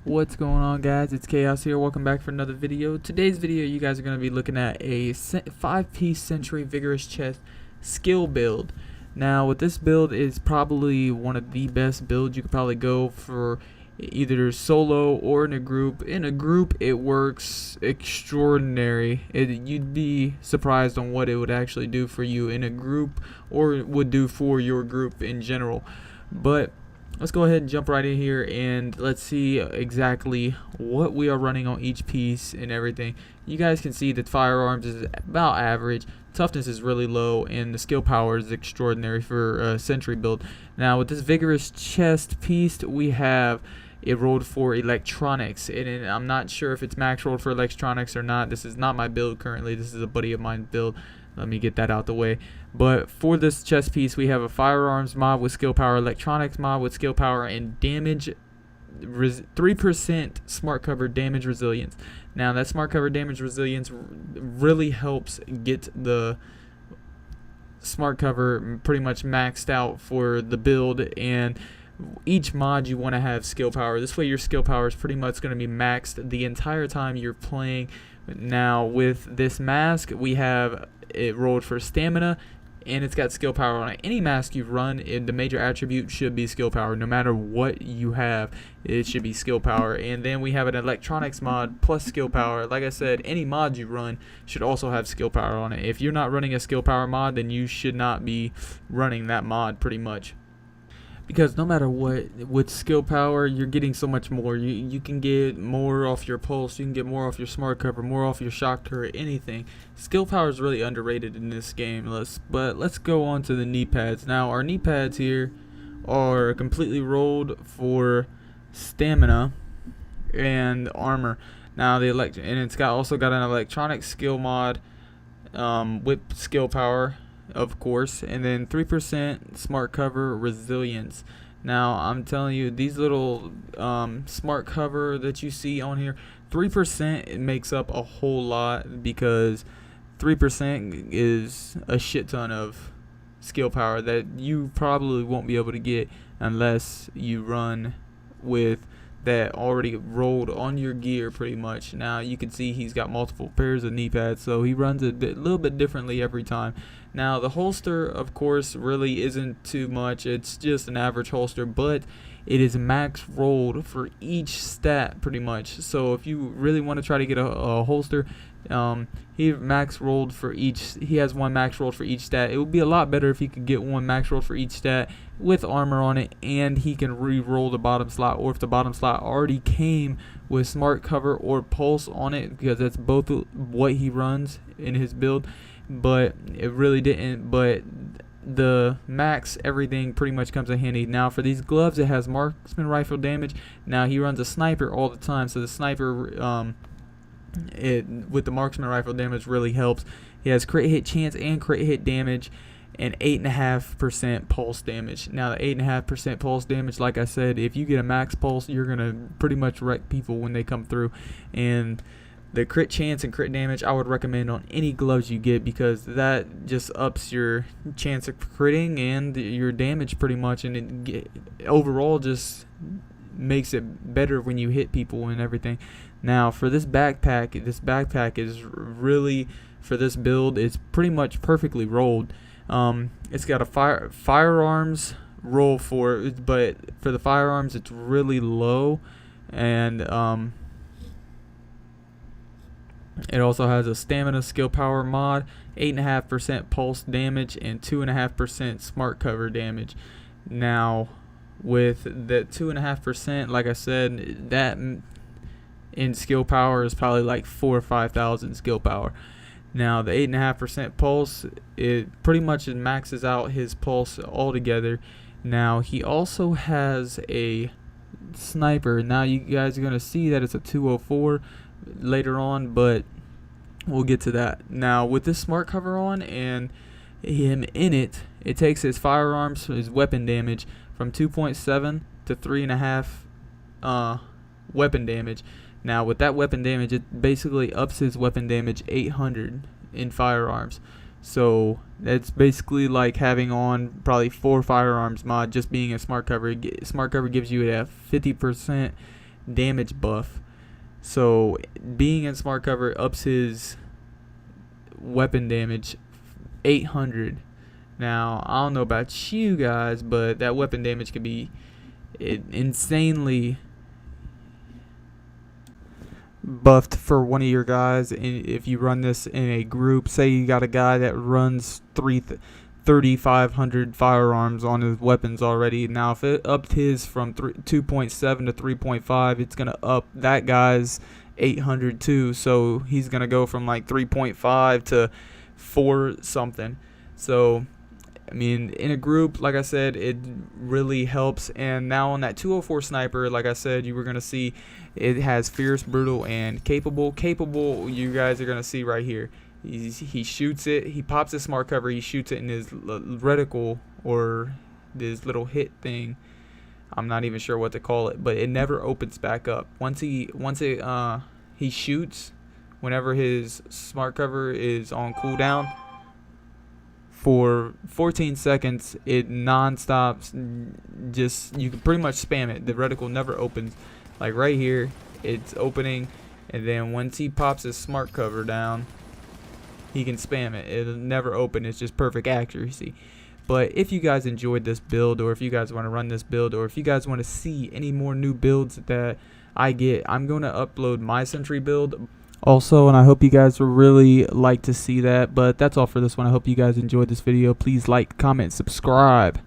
What's going on, guys? It's Chaos here. Welcome back for another video. Today's video, you guys are going to be looking at a 5-piece Sentry Vigorous Chest skill build. Now, with this build, is probably one of the best builds. You could probably go for either solo or in a group. In a group, it works extraordinary. You'd be surprised on what it would actually do for you in a group, or it would do for your group in general. But let's go ahead and jump right in here and let's see exactly what we are running on each piece and everything. You guys can see that firearms is about average, toughness is really low, and the skill power is extraordinary for a Sentry build. Now with this Vigorous Chest piece, we have it rolled for electronics, and I'm not sure if it's max rolled for electronics or not. This is not my build currently, this is a buddy of mine's build. Let me get that out the way. But for this chest piece, we have a firearms mod with skill power, electronics mod with skill power, and damage 3% smart cover damage resilience. Now that smart cover damage resilience really helps get the smart cover pretty much maxed out for the build, and each mod you want to have skill power. This way your skill power is pretty much going to be maxed the entire time you're playing. Now with this mask, we have it rolled for stamina, and it's got skill power on it. Any mask you run, the major attribute should be skill power. No matter what you have, it should be skill power. And then we have an electronics mod plus skill power. Like I said, any mod you run should also have skill power on it. If you're not running a skill power mod, then you should not be running that mod pretty much. Because no matter what, with skill power, you're getting so much more. You can get more off your pulse, you can get more off your smart cover, more off your shock turret, anything. Skill power is really underrated in this game. But let's go on to the knee pads. Now our knee pads here are completely rolled for stamina and armor. Now and it's also got an electronic skill mod with skill power, of course, and then 3% smart cover resilience. Now I'm telling you, these little smart cover that you see on here, 3%, it makes up a whole lot, because 3% is a shit ton of skill power that you probably won't be able to get unless you run with that already rolled on your gear pretty much. Now you can see he's got multiple pairs of knee pads, so he runs a little bit differently every time. Now the holster, of course, really isn't too much. It's just an average holster, but it is max rolled for each stat pretty much. So if you really want to try to get a holster, he max rolled for each. He has one max rolled for each stat. It would be a lot better if he could get one max rolled for each stat with armor on it, and he can re-roll the bottom slot, or if the bottom slot already came with smart cover or pulse on it, because that's both what he runs in his build. But it really didn't. But the max everything pretty much comes in handy. Now for these gloves, it has marksman rifle damage. Now he runs a sniper all the time, so the sniper with the marksman rifle damage really helps. He has crit hit chance and crit hit damage, and 8.5% pulse damage. Now the 8.5% pulse damage, like I said, if you get a max pulse, you're gonna pretty much wreck people when they come through. And the crit chance and crit damage I would recommend on any gloves you get, because that just ups your chance of critting and your damage pretty much, and overall just makes it better when you hit people and everything. Now for this backpack is really, for this build, it's pretty much perfectly rolled. It's got a firearms roll but for the firearms it's really low, and it also has a stamina skill power mod, 8.5% pulse damage, and 2.5% smart cover damage. Now, with the 2.5%, like I said, that in skill power is probably like 4,000 or 5,000 skill power. Now, the 8.5% pulse, it pretty much maxes out his pulse altogether. Now, he also has a sniper. Now, you guys are gonna see that it's a 204 later on, but we'll get to that. Now with this smart cover on and him in it, it takes his firearms, his weapon damage, from 2.7 to 3.5 weapon damage. Now with that weapon damage, it basically ups his weapon damage 800 in firearms. So that's basically like having on probably 4 firearms mod just being a smart cover. Smart cover gives you a 50% damage buff. So being in smart cover ups his weapon damage 800. Now I don't know about you guys, but that weapon damage could be insanely buffed for one of your guys. And if you run this in a group, say you got a guy that runs 3,500 firearms on his weapons already. Now if it upped his from 2.7 to 3.5, it's gonna up that guy's 800 too. So he's gonna go from like 3.5 to 4 something. So I mean, in a group, like I said, it really helps. And now on that 204 sniper, like I said, you were going to see it has fierce, brutal, and capable. Capable, you guys are going to see right here. He shoots it. He pops his smart cover. He shoots it in his reticle, or this little hit thing. I'm not even sure what to call it, but it never opens back up. Once he shoots, whenever his smart cover is on cooldown, for 14 seconds, it non-stops. Just, you can pretty much spam it. The reticle never opens. Like right here, it's opening, and then once he pops his smart cover down, he can spam it. It'll never open. It's just perfect accuracy. But if you guys enjoyed this build, or if you guys want to run this build, or if you guys want to see any more new builds that I get, I'm going to upload my Sentry build also, and I hope you guys will really like to see that. But that's all for this one. I hope you guys enjoyed this video. Please like, comment, subscribe.